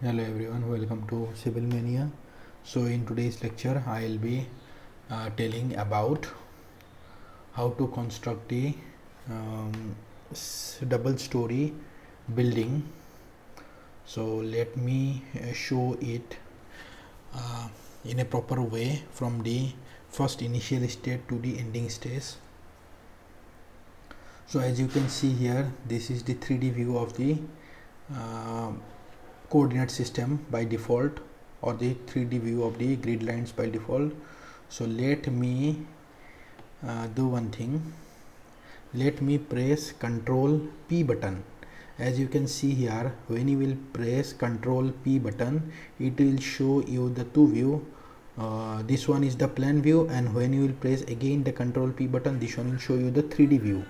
Hello everyone, welcome to Civil Mania. So in today's lecture I will be telling about how to construct a double story building. So let me show it in a proper way from the first initial state to the ending stage. So as you can see here, this is the 3D view of the coordinate system by default, or the 3D view of the grid lines by default. So let me do one thing. Let me press Ctrl P button. As you can see here, when you will press Ctrl P button, it will show you the two view. This one is the plan view, and when you will press again the Ctrl P button, this one will show you the 3D view.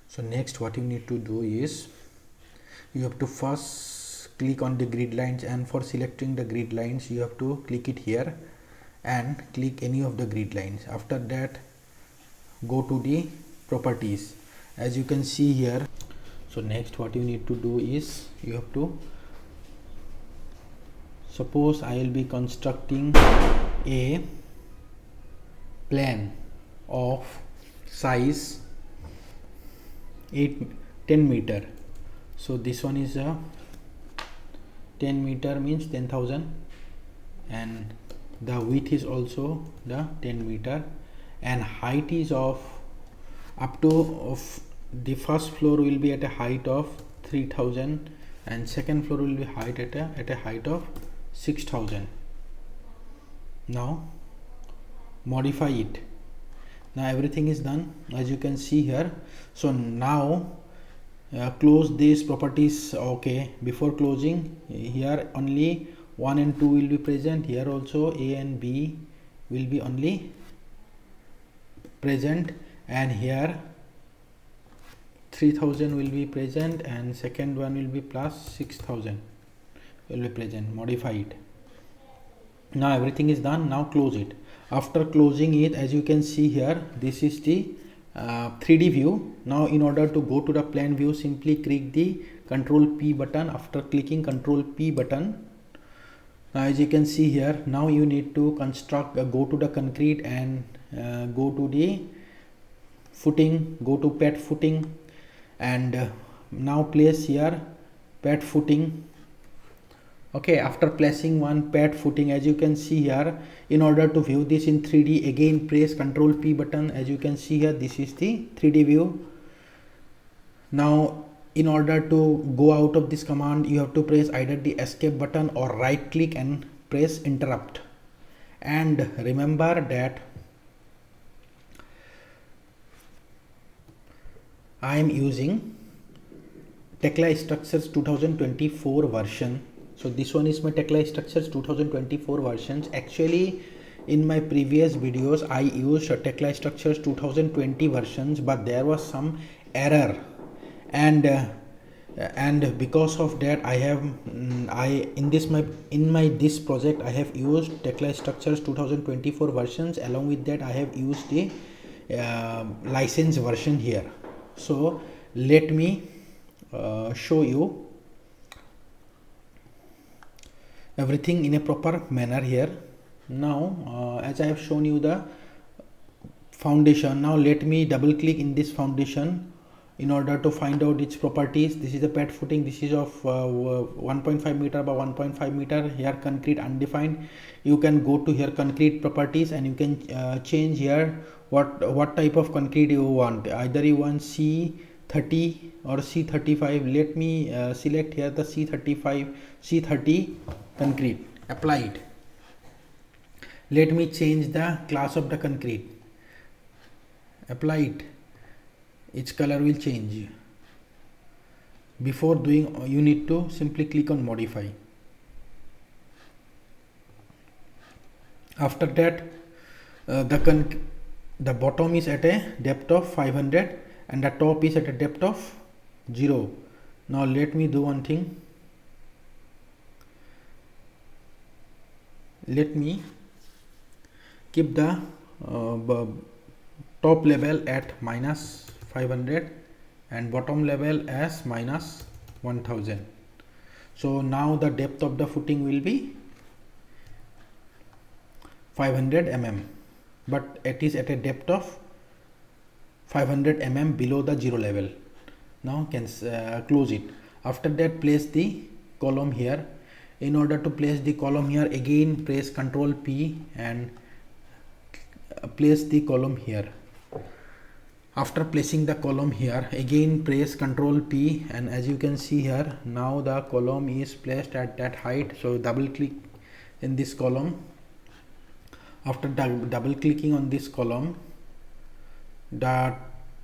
So next what you need to do is, you have to first click on the grid lines, and for selecting the grid lines you have to click it here and click any of the grid lines. After that, go to the properties, as you can see here. So next what you need to do is, you have to, suppose I will be constructing a plan of size 10 meter. So this one is a 10 meter means 10,000, and the width is also the 10 meter, and height is of up to of the first floor will be at a height of 3,000, and second floor will be height at a height of 6,000. Now modify it. Now everything is done, as you can see here. So now close these properties. Okay, before closing, here only 1 and 2 will be present. Here also A and B will be only present, and here 3,000 will be present, and second one will be plus 6,000 will be present. Modify it. Now everything is done. Now close it. After closing it, as you can see here, this is the 3D view. Now in order to go to the plan view, simply click the Ctrl P button. After clicking Ctrl P button, now as you can see here, now you need to construct, go to the concrete and go to the footing, go to pad footing, and now place here pad footing. Okay, after placing one pad footing, as you can see here, in order to view this in 3D, again press Ctrl P button. As you can see here, this is the 3D view. Now in order to go out of this command, you have to press either the escape button or right click and press interrupt. And remember that I am using Tekla Structures 2024 version. So this one is my Tekla Structures 2024 versions. Actually in my previous videos I used Tekla Structures 2020 versions, but there was some error, and because of that I have in my this project I have used Tekla Structures 2024 versions. Along with that, I have used the license version here. So let me show you everything in a proper manner here. Now as I have shown you the foundation, now let me double click in this foundation in order to find out its properties. This is the pad footing. This is of 1.5 meter by 1.5 meter. Here concrete undefined. You can go to here concrete properties, and you can change here what type of concrete you want. Either you want C30 or C35. Let me select here the C30 concrete. Apply it. Let me change the class of the concrete. Apply it. Its color will change. Before doing, you need to simply click on modify. After that, the bottom is at a depth of 500 and the top is at a depth of 0. Now let me do one thing. Let me keep the top level at minus 500 and bottom level as minus 1000. So now the depth of the footing will be 500 mm, but it is at a depth of 500 mm below the zero level. Now can close it. After that, place the column here. In order to place the column here, again press Ctrl P and place the column here. After placing the column here, again press Ctrl P, and as you can see here, now the column is placed at that height. So double click in this column. After double clicking on this column, the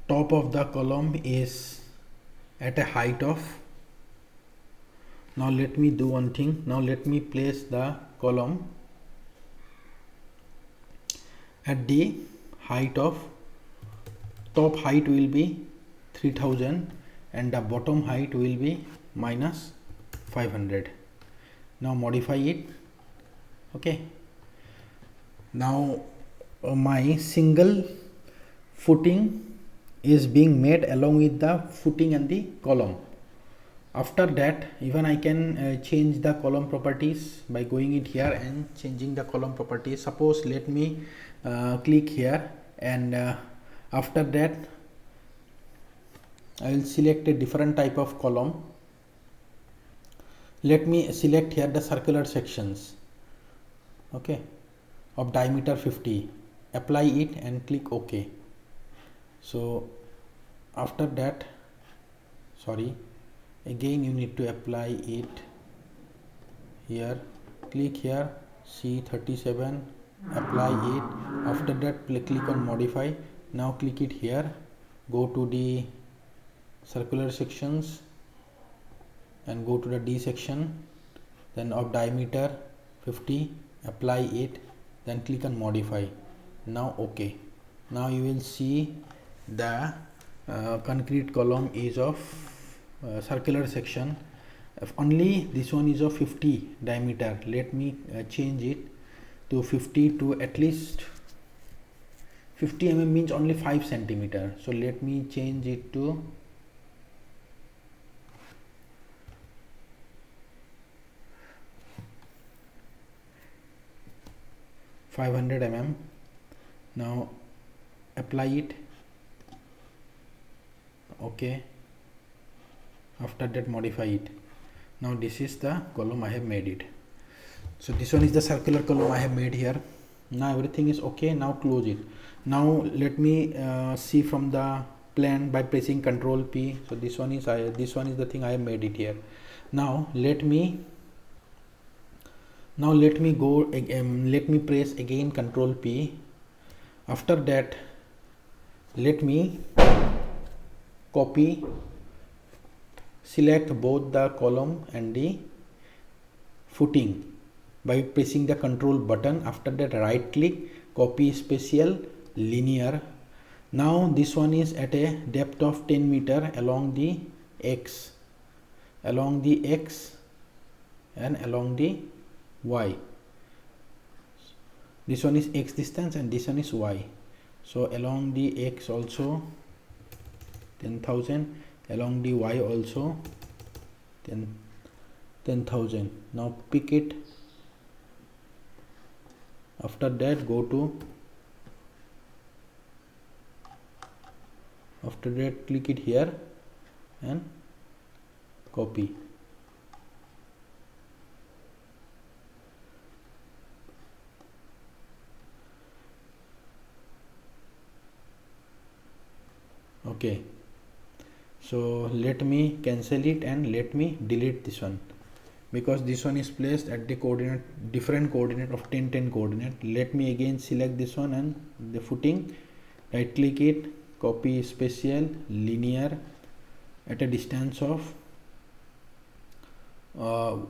top of the column is at a height of, now let me do one thing. Now let me place the column at the height of, top height will be 3000 and the bottom height will be minus 500. Now modify it. Okay, now my single footing is being made along with the footing and the column. After that, even I can change the column properties by going it here and changing the column properties. Suppose let me click here, and after that I will select a different type of column. Let me select here the circular sections, okay, of diameter 50. Apply it and click OK. So after that, sorry, again you need to apply it here. Click here, C37, apply it. After that, click on modify. Now click it here, go to the circular sections and go to the D section, then of diameter 50, apply it, then click on modify. Now OK. Now you will see the concrete column is of circular section. If only this one is of 50 diameter, let me change it to 50 to at least 50 mm means only 5 centimeter. So let me change it to 500 mm. Now apply it. Okay. After that, modify it. Now this is the column I have made it. So this one is the circular column I have made here. Now everything is okay. Now close it. Now let me see from the plan by pressing Ctrl P. So this one is the thing I have made it here. Now let me go again. Let me press again Ctrl P. After that, let me copy, select both the column and the footing by pressing the Ctrl button. After that, right click, copy spatial linear. Now this one is at a depth of 10 meter along the X and along the Y. This one is X distance and this one is Y. So along the X also 10,000, along the Y also 10,000. Now pick it. After that, go to, after that click it here and copy. Okay, so let me cancel it and let me delete this one, because this one is placed at the coordinate, different coordinate of 10 10 coordinate. Let me again select this one and the footing, right click it, copy spatial linear at a distance of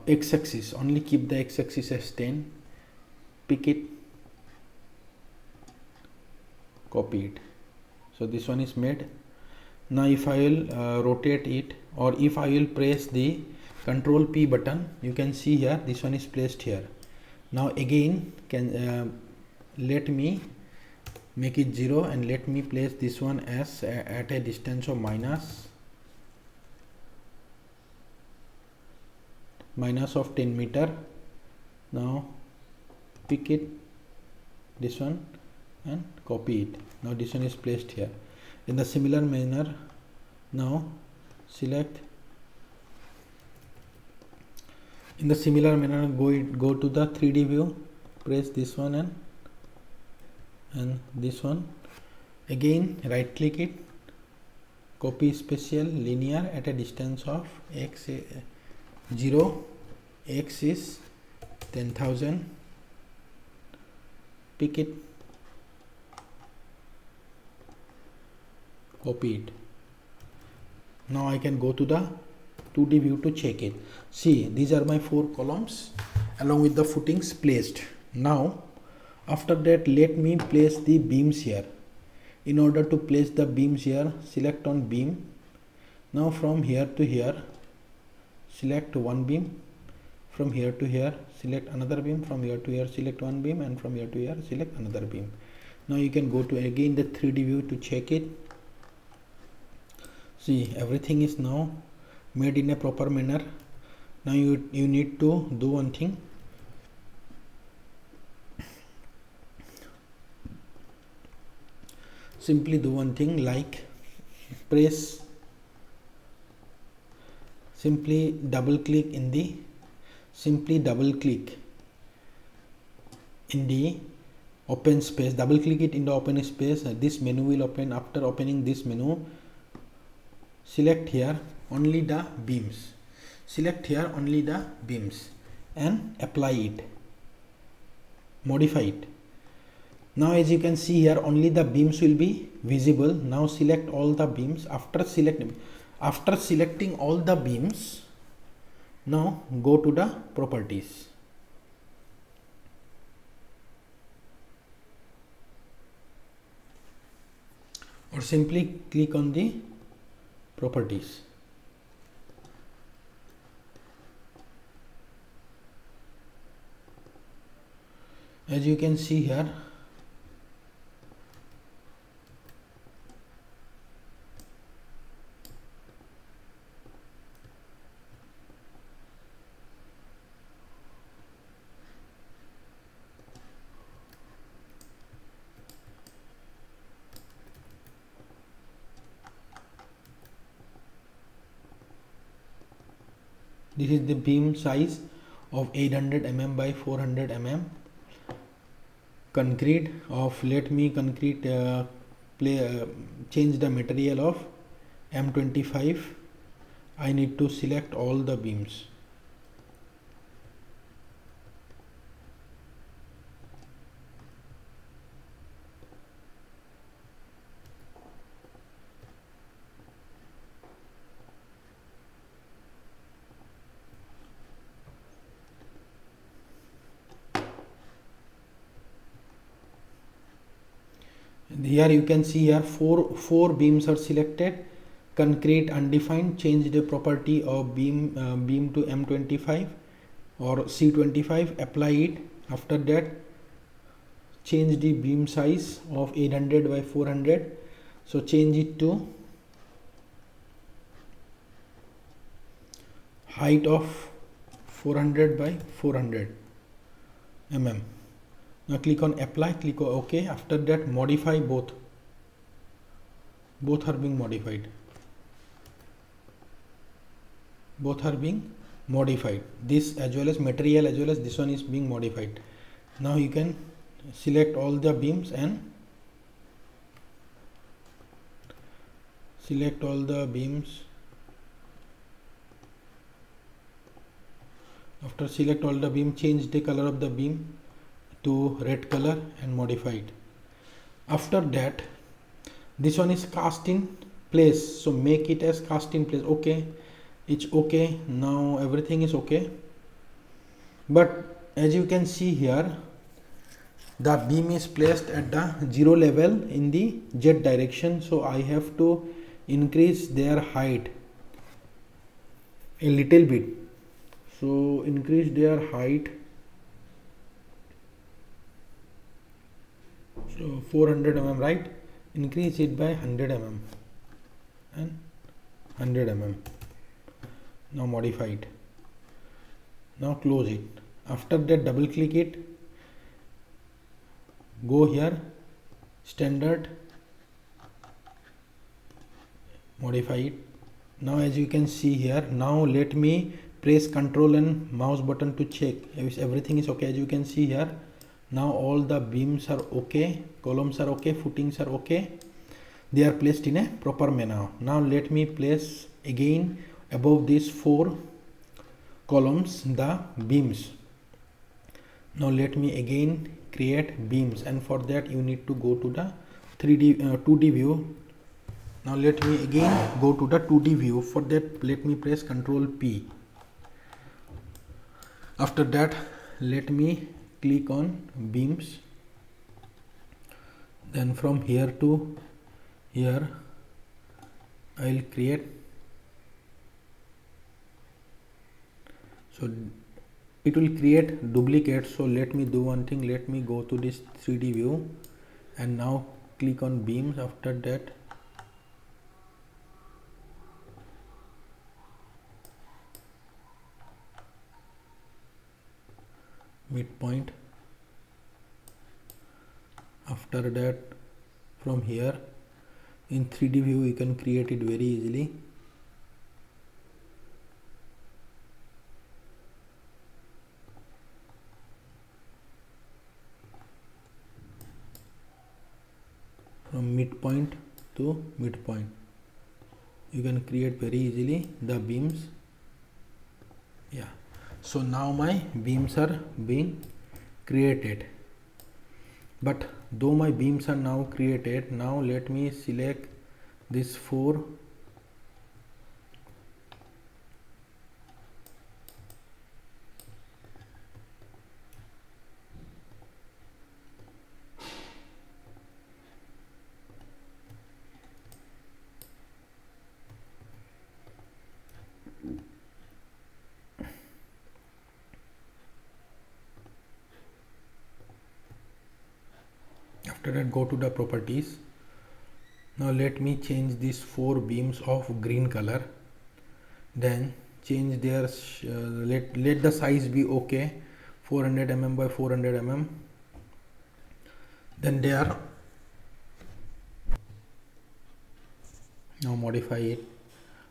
x-axis, only keep the x-axis as 10, pick it, copy it. So this one is made. Now if I will rotate it, or if I will press the Ctrl P button, you can see here this one is placed here. Now again let me make it 0 and let me place this one as at a distance of minus of 10 meter. Now pick it, this one, and copy it. Now this one is placed here. In the similar manner, now select, in the similar manner go to the 3D view, press this one and this one. Again right click it, copy spatial linear at a distance of x 0, x is 10,000, pick it, copy it. Now I can go to the 2D view to check it. See, these are my 4 columns along with the footings placed. Now after that, let me place the beams here. In order to place the beams here, select on beam. Now from here to here, select one beam. From here to here, select another beam. From here to here, select one beam, and from here to here, select another beam. Now you can go to again the 3D view to check it. See, everything is now made in a proper manner. Now you need to do one thing. Simply do one thing, like press, simply double click in the open space, double click it in the open space. This menu will open. After opening this menu, select here only the beams, and apply it, modify it. Now as you can see here, only the beams will be visible. Now select all the beams. After selecting all the beams, now go to the properties. Or simply click on the properties. As you can see here, this is the beam size of 800 mm by 400 mm concrete of, let me concrete change the material of M25. I need to select all the beams. Here you can see here four beams are selected. Concrete undefined, change the property of beam to M25 or C25, apply it. After that, change the beam size of 800 by 400, so change it to height of 400 by 400 mm. Now click on apply, click on OK. After that, modify both are being modified. This as well as material as well as this one is being modified. Now you can select all the beams and select all the beams. After select all the beam, change the color of the beam to red color and modify it. After that, this one is cast in place, so make it as cast in place. Okay, it's okay. Now everything is okay, but as you can see here, the beam is placed at the 0 level in the Z direction, so I have to increase their height a little bit. So increase their height, so 400 mm, right? Increase it by 100 mm and 100 mm. Now modify it. Now close it. After that, double click it, go here, standard, modify it. Now as you can see here, now let me press Ctrl and mouse button to check if everything is okay. As you can see here, now all the beams are okay, columns are okay, footings are okay, they are placed in a proper manner. Now let me place again above these 4 columns the beams. Now let me again create beams, and for that you need to go to the 2D view. Now let me again go to the 2D view. For that, let me press Ctrl P. After that, let me click on beams. Then from here to here, I will create. So it will create duplicate. So let me do one thing. Let me go to this 3D view and now click on beams. After that, midpoint. After that, from here in 3D view you can create it very easily. From midpoint to midpoint you can create very easily the beams. Yeah, so now my beams are being created. But though my beams are now created, now let me select this 4 . After that, go to the properties. Now let me change these 4 beams of green color. Then change their let the size be okay, 400 mm by 400 mm. Then they are, now modify it.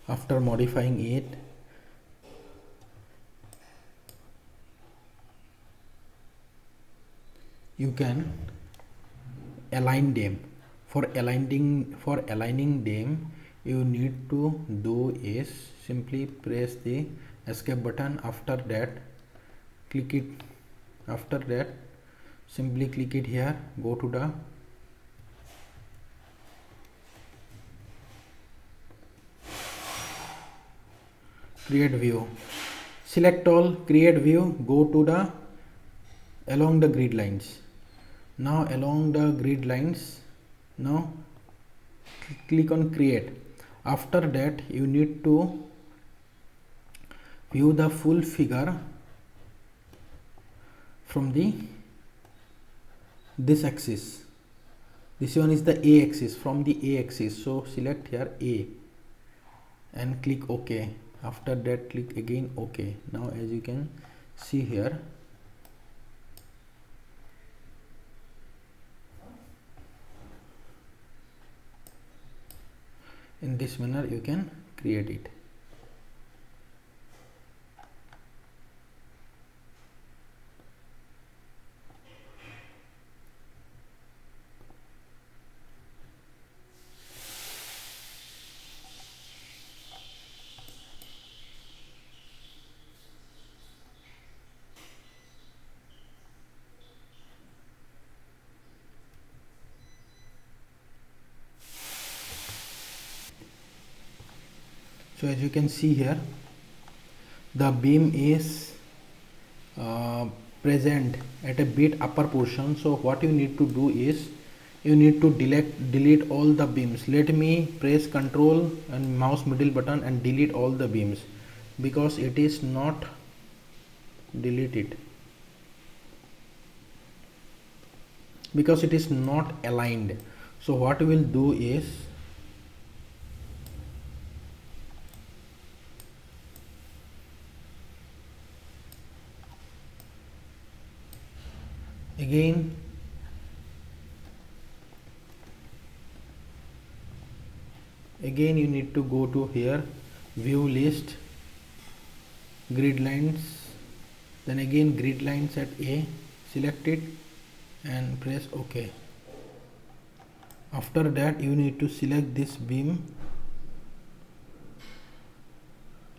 After modifying it, you can align them. For aligning them, you need to do is simply press the escape button. After that, click it. After that, simply click it here, go to the create view, select all, create view, go to the along the grid lines. Now along the grid lines, now click on create. After that, you need to view the full figure from this axis. This one is the A axis, from the A axis. So select here A and click OK. After that, click again OK. Now as you can see here, in this manner you can create it. So as you can see here, the beam is present at a bit upper portion. So what you need to do is you need to delete all the beams. Let me press Ctrl and mouse middle button and delete all the beams, because it is not deleted, because it is not aligned. So what we will do is Again you need to go to here, view list, grid lines, then again grid lines at A, select it and press OK. After that you need to select this beam.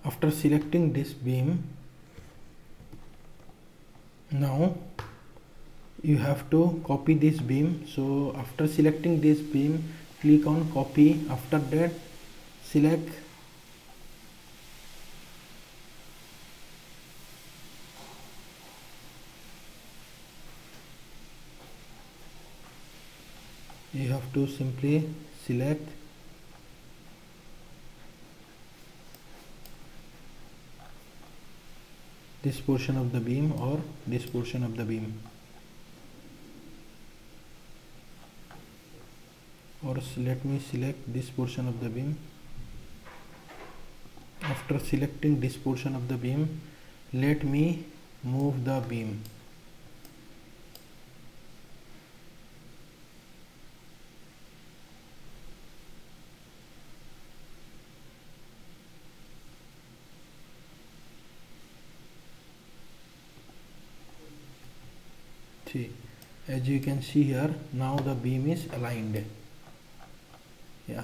After selecting this beam, now you have to copy this beam. So after selecting this beam, click on copy. After that select you have to simply select this portion of the beam or this portion of the beam, or let me select this portion of the beam. After selecting this portion of the beam, let me move the beam. See, as you can see here, now the beam is aligned. Yeah.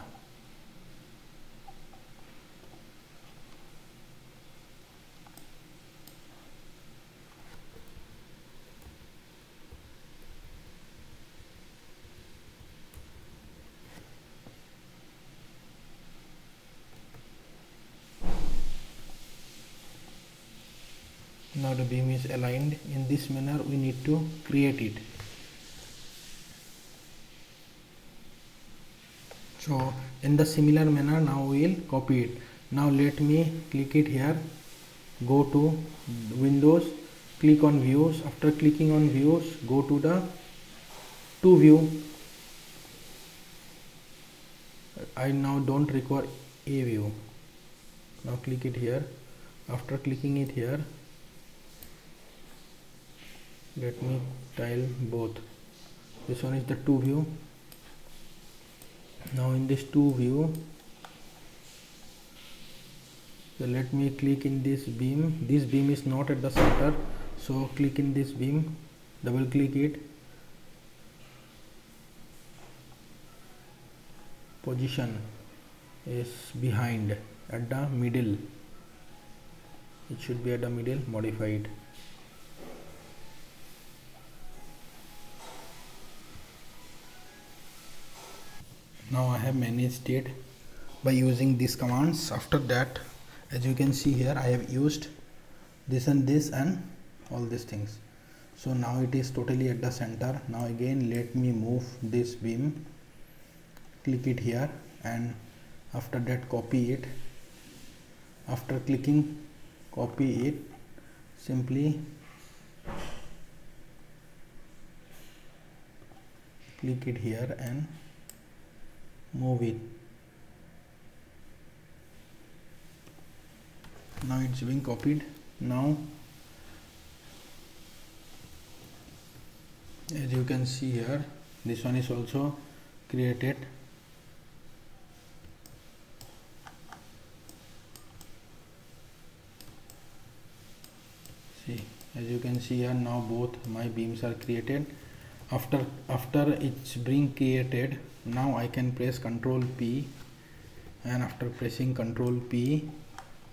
Now the beam is aligned. In this manner we need to create it. So in the similar manner now we will copy it. Now let me click it here, go to Windows, click on views. After clicking on views, go to the to view. I now don't require a view. Now click it here. After clicking it here, let me tile both. This one is the to view. Now in this to view, so let me click in this beam. This beam is not at the center, so click in this beam, double click it, position is behind, at the middle, it should be at the middle, modify it. Now I have managed it by using these commands. After that, as you can see here, I have used this and this and all these things. So now it is totally at the center. Now again let me move this beam, click it here, and after that copy it. After clicking copy it, simply click it here and move it. Now it's being copied. Now as you can see here, this one is also created. See, as you can see here, now both my beams are created. After it's being created, now I can press Ctrl P, and after pressing Ctrl P,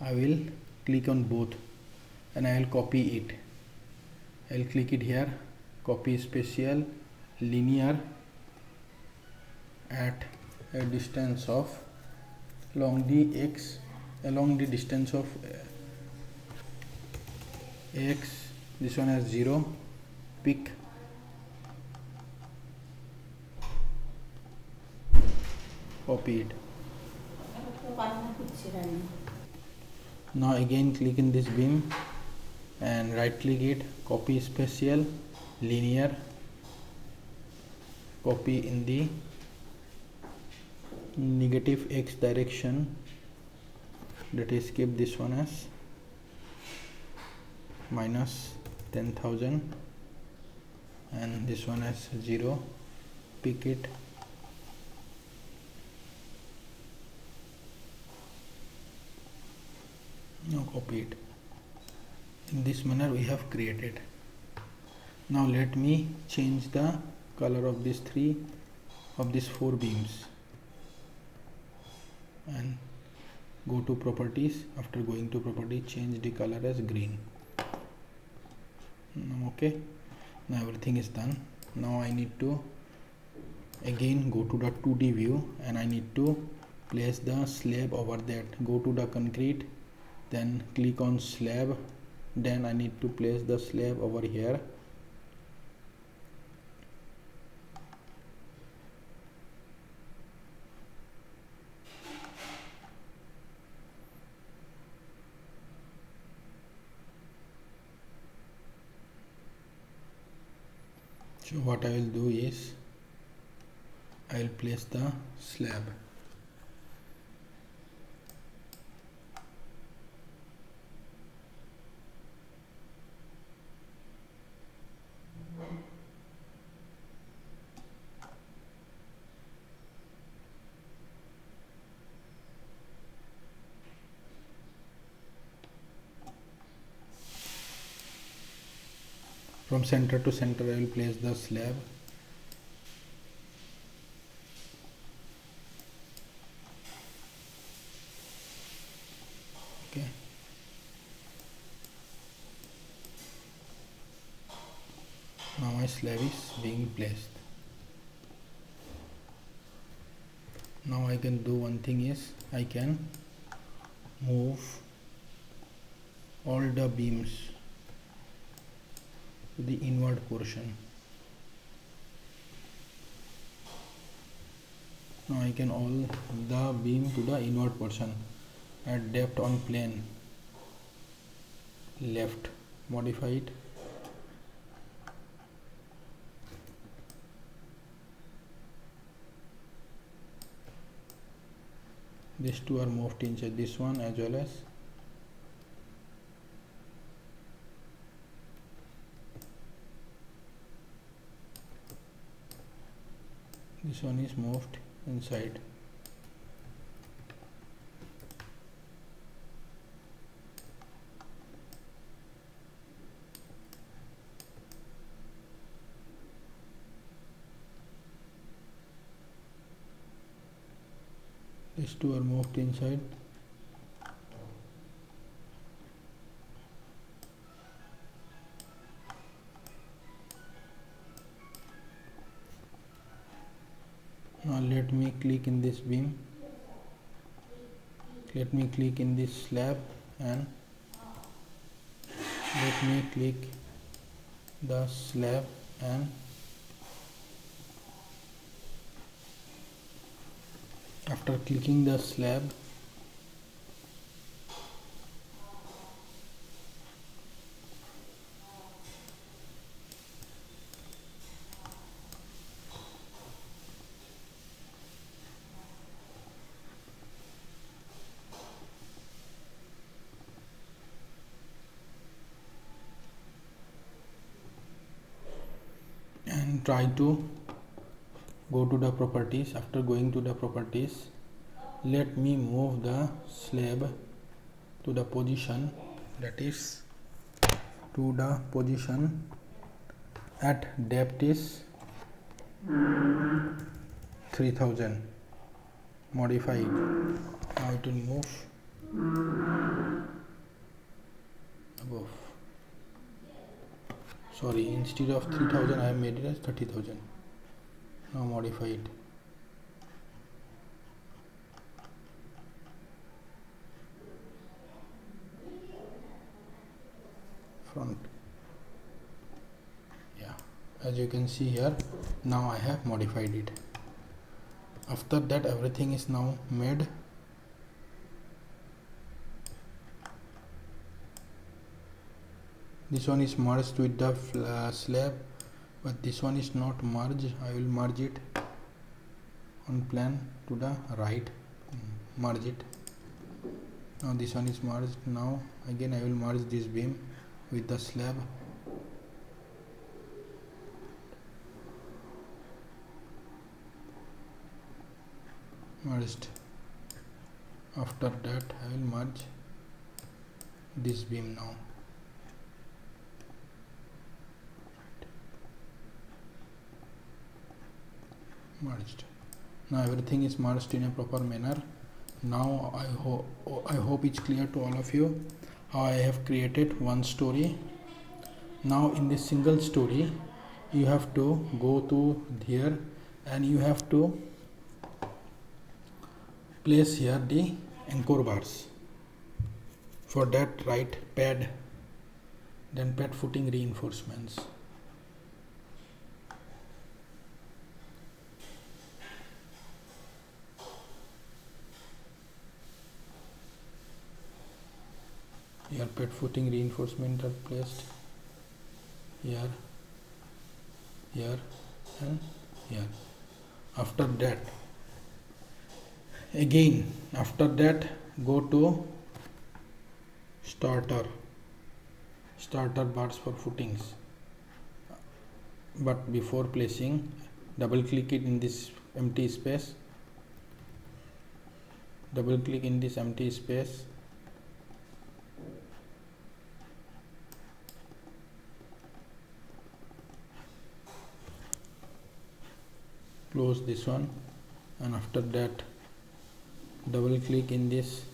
I will click on both and I will copy it. I will click it here, copy spatial linear at a distance of along the distance of x. This one has 0, pick, copy it. Now again click in this beam and right click it, copy spatial linear, copy in the negative x direction, that is keep this one as minus 10,000 and this one as 0. Pick it, now copy it. In this manner we have created. Now let me change the color of these four beams and go to properties. After going to property, change the color as green. Okay, now everything is done. Now I need to again go to the 2D view and I need to place the slab over that. Go to the concrete, then click on slab, then I need to place the slab over here. So what I will do is I will place the slab. From center to center I will place the slab. Okay. Now my slab is being placed. Now I can do one thing is I can move all the beams to the inward portion. Now I can all the beam to the inward portion at depth on plane left. Modify it. These two are moved inside, this one as well as this one is moved inside. These two are moved inside. Now let me click in this beam. Let me click in this slab and let me click the slab and after clicking the slab and try to go to the properties. After going to the properties, let me move the slab to the position, that is to the position at depth is 3000. Modify it. Now it will move above. Sorry, instead of 3000 I have made it as 30,000. Now modify it. Front. Yeah, as you can see here, now I have modified it. After that everything is now made. This one is merged with the slab, but this one is not merged. I will merge it on plan to the right. Merge it. Now this one is merged. Now again I will merge this beam with the slab. merged. After that I will merge this beam now. Merged. Now everything is merged in a proper manner. Now I hope it's clear to all of you how I have created one story. Now in this single story you have to go to here and you have to place here the anchor bars. For that write pad, then pad footing reinforcements. Here pad footing reinforcement are placed here, here and here. After that again, after that go to starter bars for footings, but before placing double click it in this empty space, double click in this empty space, close this one, and after that double click in this,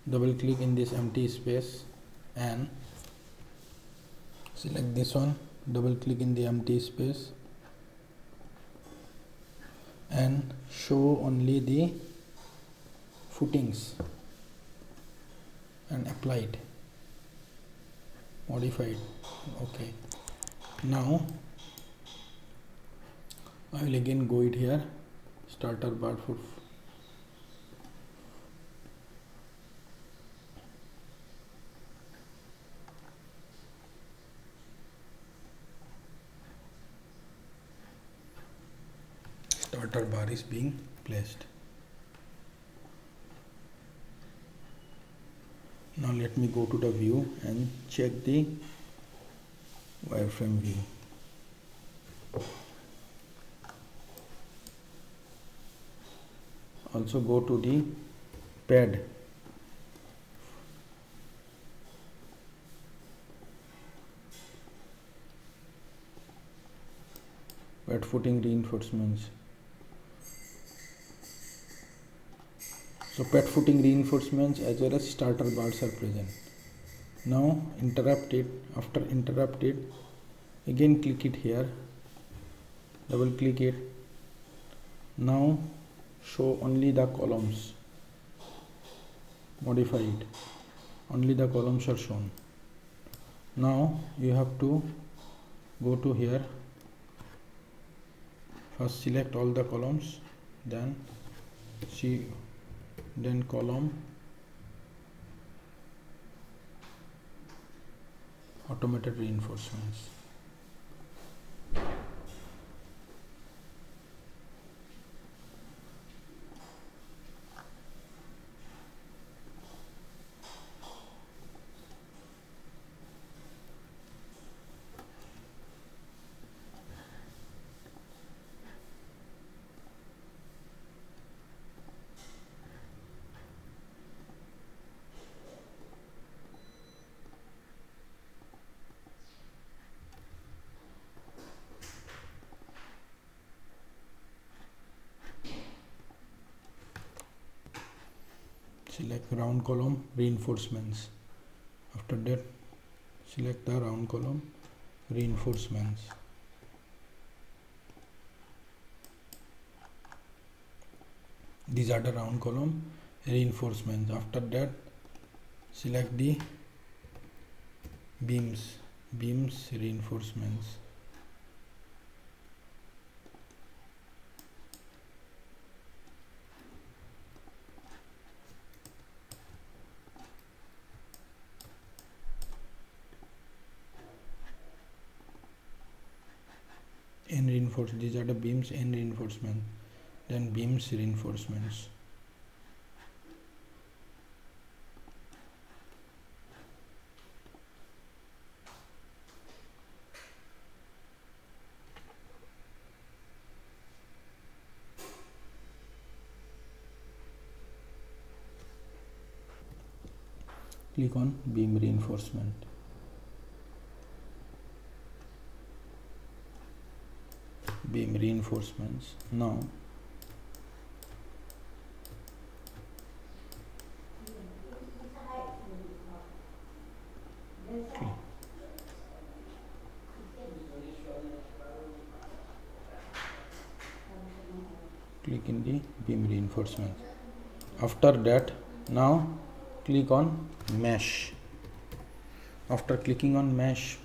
double click in this empty space and select this one, double click in the empty space and show only the footings and apply it, modify it. Okay, now I will again go it here, starter bar for starter bar is being placed. Now let me go to the view and check the wireframe view. Also go to the pad, pad footing reinforcements. So pad footing reinforcements as well as starter bars are present. Now interrupt it. After interrupt it, again click it here, double click it. Now show only the columns, modify it, only the columns are shown. Now you have to go to here, first select all the columns, then column automated reinforcements. Select round column reinforcements. After that select the round column reinforcements. These are the round column reinforcements. After that select the beams reinforcements. These are the beams and reinforcement, then beams reinforcements. click on beam reinforcement. Beam reinforcements. Now click in the beam reinforcement. After that, now click on mesh. After clicking on mesh,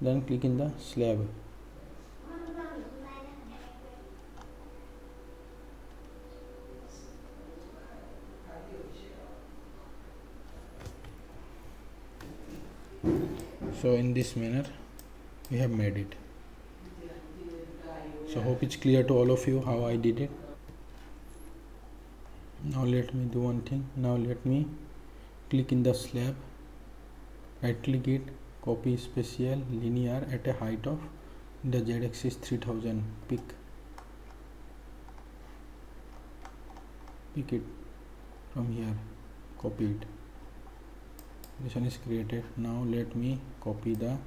then click in the slab. So in this manner we have made it. So hope it's clear to all of you how I did it. Now let me do one thing. Now let me click in the slab, right click it, copy spatial linear at a height of the z-axis 3000, pick it from here, copy it. This one is created. Now let me copy the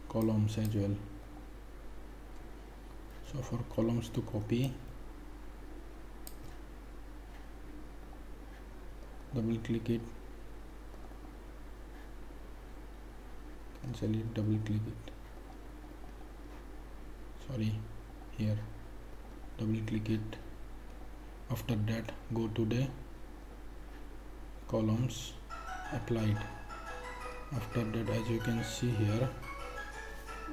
columns as well. So for columns to copy, double click it, cancel it, double click it, sorry, here, double click it. After that, go to the columns, applied. After that, as you can see here,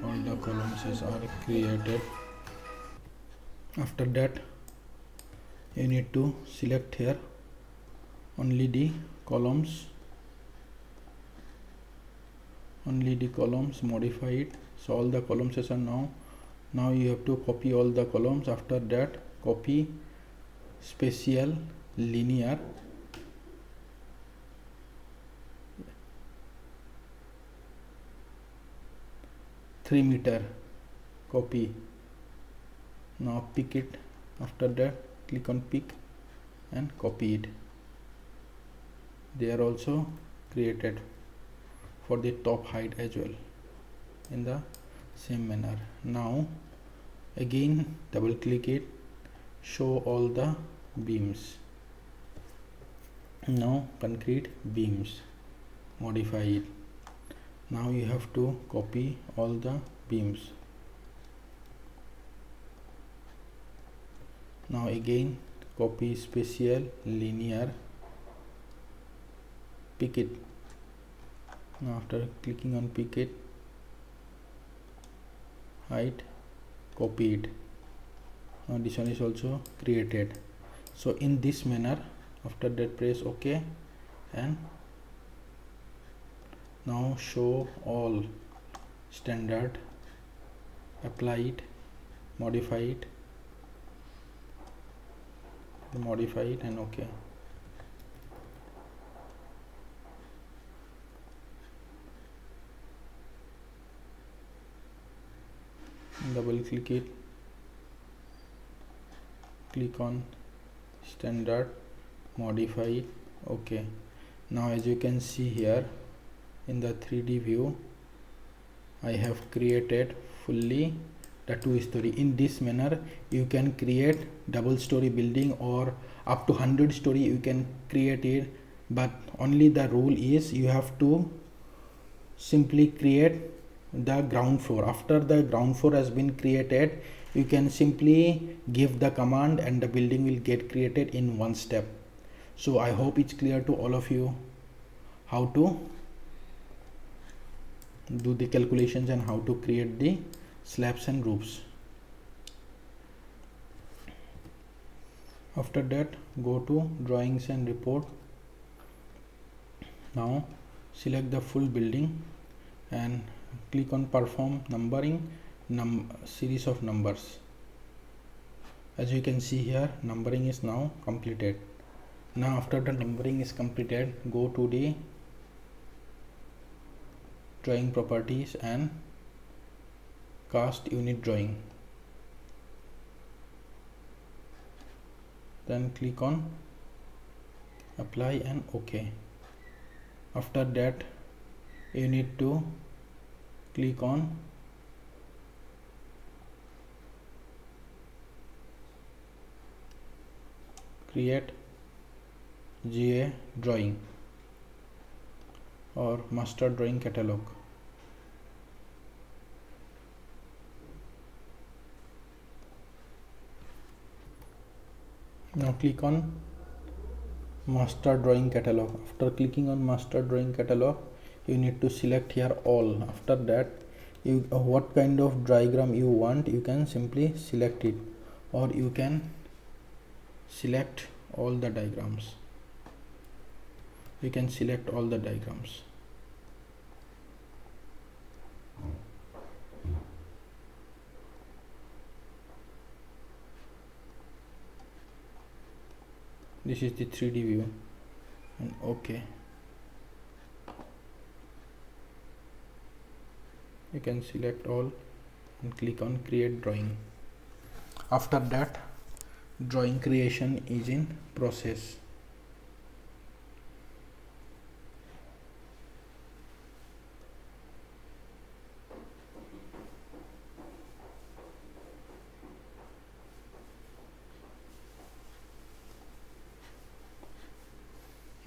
all the columns are created. After that, you need to select here only the columns, modify it. So all the columns are now you have to copy all the columns. After that, copy spatial linear, three meter, copy. Now pick it. After that, click on pick and copy it. They are also created for the top height as well in the same manner. Now again double click it, show all the beams. Now concrete beams, modify it. Now you have to copy all the beams. Now again copy spatial linear, pick it. Now after clicking on pick it, height, copy it. Now this one is also created. So in this manner, after that press OK and now show all standard, apply it, modify it and OK. Double click it, click on standard, modify it, OK. Now as you can see here in the 3D view, I have created fully the 2-story. In this manner you can create double story building or up to 100 story you can create it, but only the rule is you have to simply create the ground floor. After the ground floor has been created, you can simply give the command and the building will get created in one step. So I hope it's clear to all of you how to do the calculations and how to create the slabs and roofs. After that, go to drawings and report. Now select the full building and click on perform numbering, series of numbers. As you can see here, numbering is now completed. Now after the numbering is completed, go to the drawing properties and cast unit drawing. Then click on apply and OK. After that you need to click on create GA drawing or master drawing catalog. Now click on master drawing catalog. After clicking on master drawing catalog, you need to select here all. After that, you what kind of diagram you want, you can simply select it, or you can select all the diagrams. You can select all the diagrams. This is the 3D view, and OK. You can select all and click on create drawing. After that, drawing creation is in process.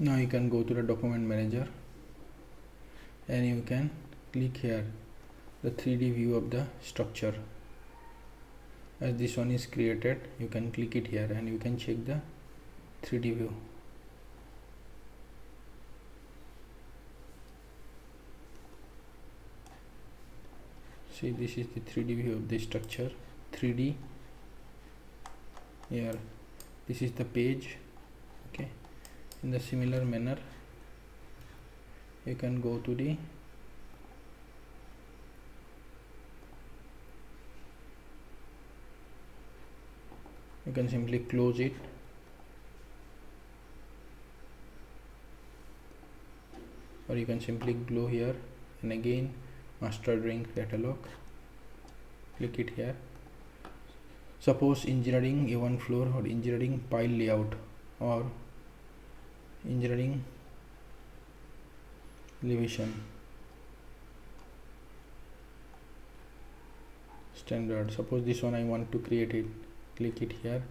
Now you can go to the document manager and you can click here the 3D view of the structure. As this one is created, you can click it here and you can check the 3D view. See, this is the 3D view of the structure. 3D here. This is the page. Okay. In the similar manner, you can go to the you can simply close it, or you can simply go here and again master drawing catalog, click it here. Suppose engineering A1 floor or engineering pile layout or engineering elevation standard. Suppose this one I want to create it, click it here,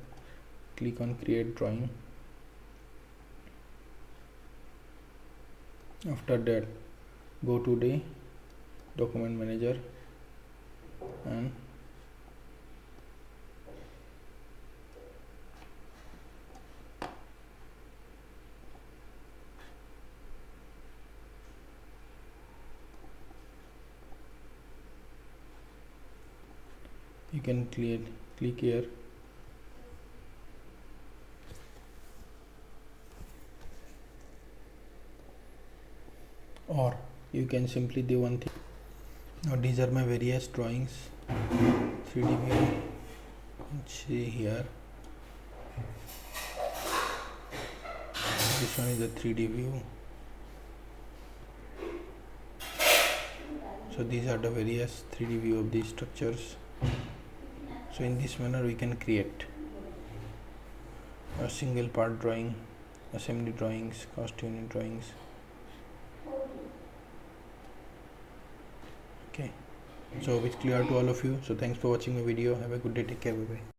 click on create drawing. After that, go to the document manager and you can click here or you can simply do one thing. Now these are my various drawings, 3D view. See here, this one is the 3D view. So these are the various 3D view of these structures. So in this manner we can create a single part drawing, assembly drawings, cost unit drawings. Okay, so it's clear to all of you. So thanks for watching my video. Have a good day. Take care. Bye bye.